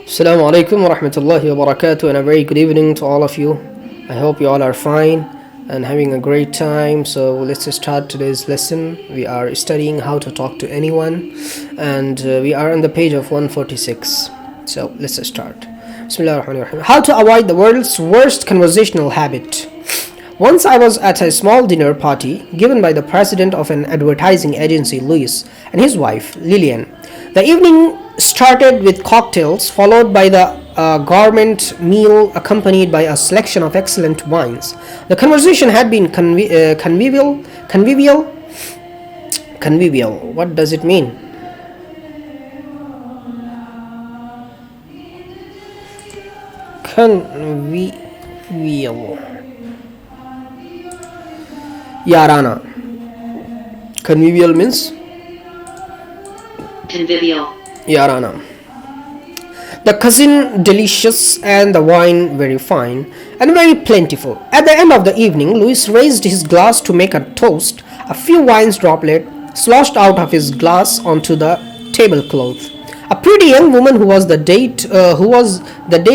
Assalamu alaikum wa rahmatullahi wa barakatuh, and a very good evening to all of you. I hope you all are fine and having a great time. So let's start today's lesson. We are studying how to talk to anyone, and we are on the page of 146. So let's start. Bismillahirrahmanirrahim. How to avoid the world's worst conversational habit. Once I was at a small dinner party given by the president of an advertising agency, Louis, and his wife, Lillian. The evening started with cocktails, followed by the gourmet meal accompanied by a selection of excellent wines. The conversation had been convivial. What does it mean? Convivial. Yarana. Convivial means? Convivial. Yarana. The cuisine delicious and the wine very fine and very plentiful. At the end of the evening, Louis raised his glass to make a toast. A few wine droplets sloshed out of his glass onto the tablecloth. A pretty young woman who was the date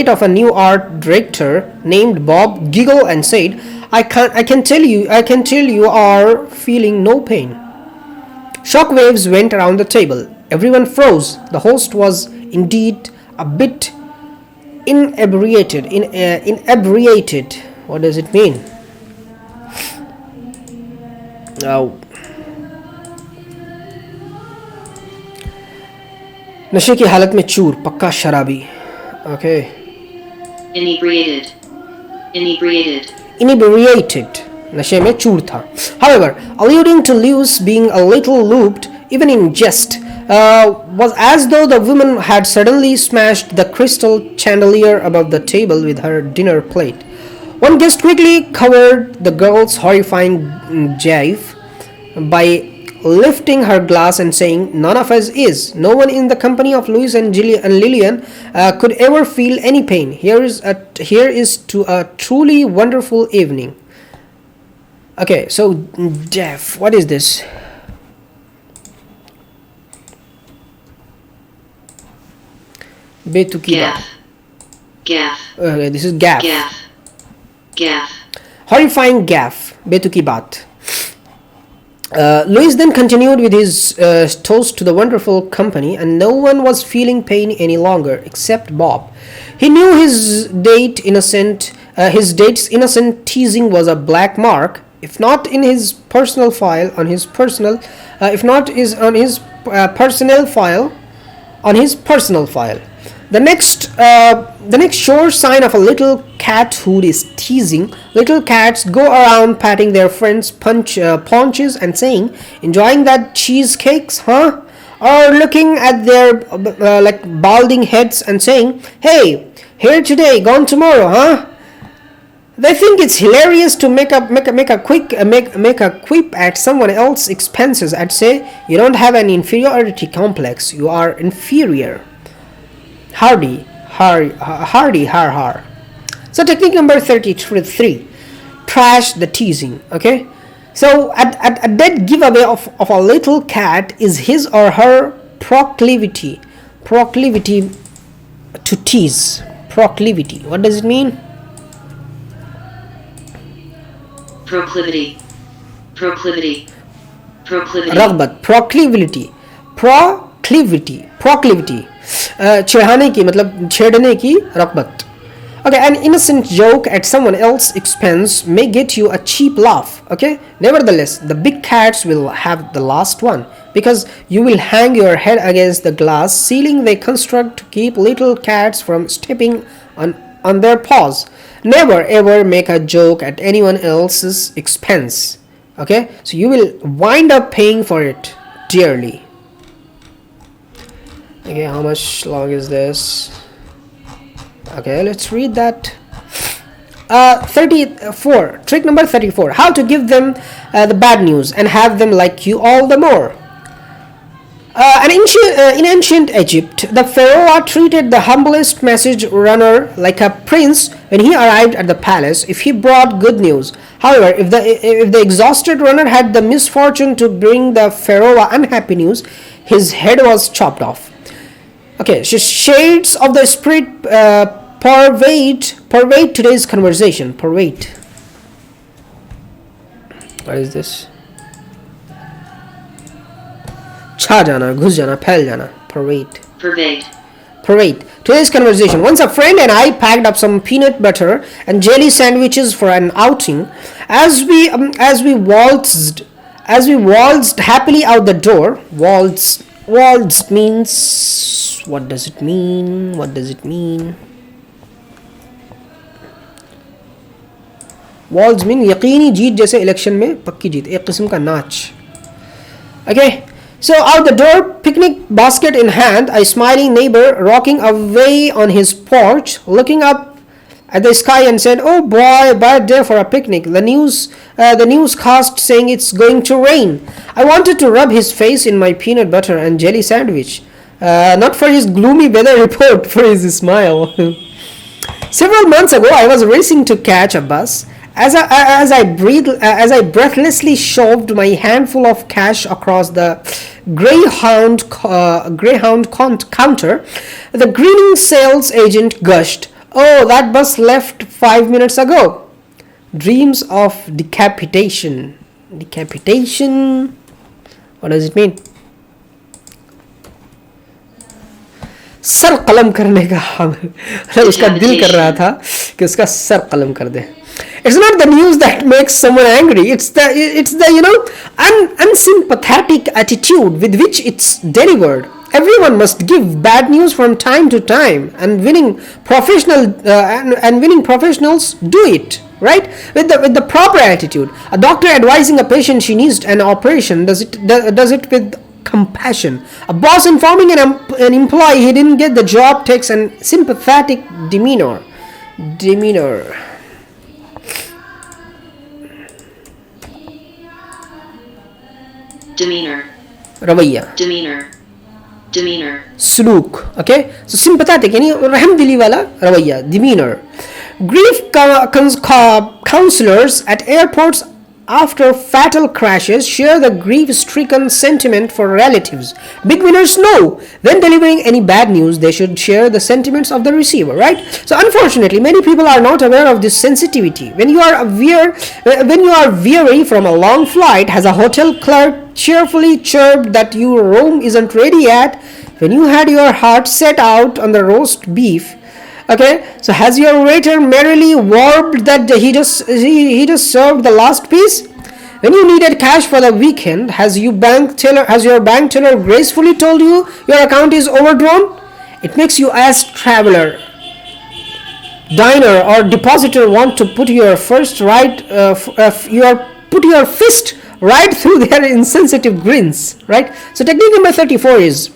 of a new art director named Bob giggled and said, I can tell you are feeling no pain." Shockwaves went around the table. Everyone froze. The host was indeed a bit inebriated. Inebriated. What does it mean? नशे की हालत में चूर, पक्का शराबी. Okay. Inebriated. नशे में चूर था. However, alluding to Lewis being a little looped, even in jest, was as though the woman had suddenly smashed the crystal chandelier above the table with her dinner plate. One guest quickly covered the girl's horrifying gaffe by lifting her glass and saying, "None of us is. No one in the company of Louis and Lillian could ever feel any pain. Here is to a truly wonderful evening." Okay, so deaf. What is this? Gaff. Okay, this is gaff. Gaff. Horrifying gaff. Betuki baat. Louis then continued with his toast to the wonderful company, and no one was feeling pain any longer except Bob. He knew his date's innocent teasing was a black mark, if not in his personal file, on his personal file. The next sure sign of a little cat who is teasing. Little cats go around patting their friends' paunches and saying, "Enjoying that cheesecakes, huh?" Or looking at their balding heads and saying, "Hey, here today, gone tomorrow, huh?" They think it's hilarious to make a quip at someone else's expenses and say, "You don't have an inferiority complex. You are inferior." Hardy, har. So technique number 33, trash the teasing. Okay, so a dead giveaway of a little cat is his or her proclivity to tease. Proclivity. What does it mean? Proclivity. Ragbat. Proclivity. छेड़ने की मतलब छेड़ने की रग़बत. Okay, an innocent joke at someone else's expense may get you a cheap laugh. Okay, nevertheless, the big cats will have the last one, because you will hang your head against the glass ceiling they construct to keep little cats from stepping on their paws. Never ever make a joke at anyone else's expense. Okay, so you will wind up paying for it dearly. Okay, how much long is this? Okay, let's read that. 34. Trick number 34. How to give them the bad news and have them like you all the more. In ancient Egypt, the pharaoh treated the humblest message runner like a prince when he arrived at the palace if he brought good news. However, if the exhausted runner had the misfortune to bring the pharaoh unhappy news, his head was chopped off. Okay, shades of the spirit pervade today's conversation. Pervade. What is this? چھا جانا, گھس جانا, پھیل جانا. Pervade. Parade. Today's conversation. Once a friend and I packed up some peanut butter and jelly sandwiches for an outing. As we waltzed happily out the door. Waltzed means, what does it mean? Waltz mean یقینی جیت, جیسے election میں پکی جیت, ایک قسم کا ناچ. Okay. So out the door, picnic basket in hand, a smiling neighbor rocking away on his porch, looking up at the sky and said, "Oh boy, bad day for a picnic. The newscast saying it's going to rain." I wanted to rub his face in my peanut butter and jelly sandwich, not for his gloomy weather report, for his smile. Several months ago, I was racing to catch a bus. As I breathlessly shoved my handful of cash across the Greyhound counter, the grinning sales agent gushed, "Oh, that bus left 5 minutes ago." Dreams of decapitation. Decapitation? What does it mean? سر قلم کرنے کا. اس کا دل کر رہا تھا کہ اس کا سر قلم کر دے. It's not the news that makes someone angry. It's the unsympathetic attitude with which it's delivered. Everyone must give bad news from time to time, and winning professionals do it, right? With the proper attitude. A doctor advising a patient she needs an operation does it with compassion. A boss informing an employee he didn't get the job takes an sympathetic demeanor. رویہ. سلوک. Okay, so sympathetic یعنی رحم دلی والا رویہ. demeanor. Grief counselors at airports after fatal crashes share the grief-stricken sentiment for relatives. Big winners know when delivering any bad news they should share the sentiments of the receiver, right? So unfortunately many people are not aware of this sensitivity. When you are weary from a long flight, has a hotel clerk cheerfully chirped that your room isn't ready yet? When you had your heart set out on the roast beef, okay, so has your waiter merrily warbled that he just served the last piece? When you needed cash for the weekend, has your bank teller gracefully told you your account is overdrawn? It makes you as traveler, diner or depositor want to put your fist right through their insensitive grins, right? So technique number 34 is,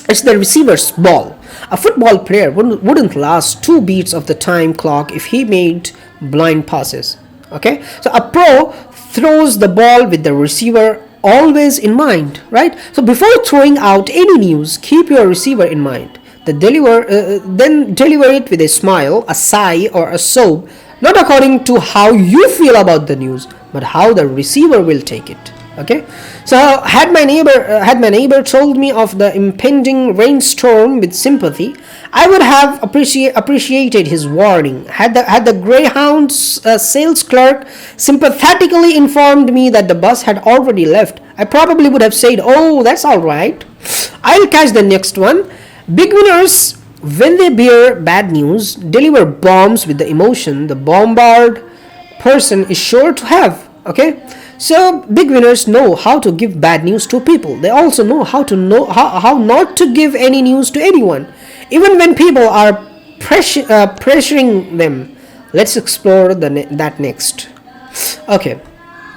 it's the receiver's ball. A football player wouldn't last 2 beats of the time clock if he made blind passes. Okay, so a pro throws the ball with the receiver always in mind, right? So before throwing out any news, keep your receiver in mind. Then deliver it with a smile, a sigh, or a sob, not according to how you feel about the news, but how the receiver will take it. Okay, so had my neighbor told me of the impending rainstorm with sympathy, I would have appreciated his warning. Had the Greyhound sales clerk sympathetically informed me that the bus had already left, I probably would have said, "Oh, that's all right. I'll catch the next one." Big winners, when they bear bad news, deliver bombs with the emotion the bombard person is sure to have. Okay, so big winners know how to give bad news to people. They also know how not to give any news to anyone, even when people are pressuring them. Let's explore that next. Okay,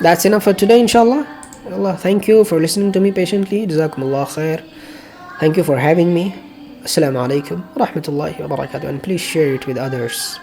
that's enough for today, inshallah. Allah, thank you for listening to me patiently. Jazakumullah khair. Thank you for having me. Assalamu alaikum wa rahmatullahi wa barakatuh, and please share it with others.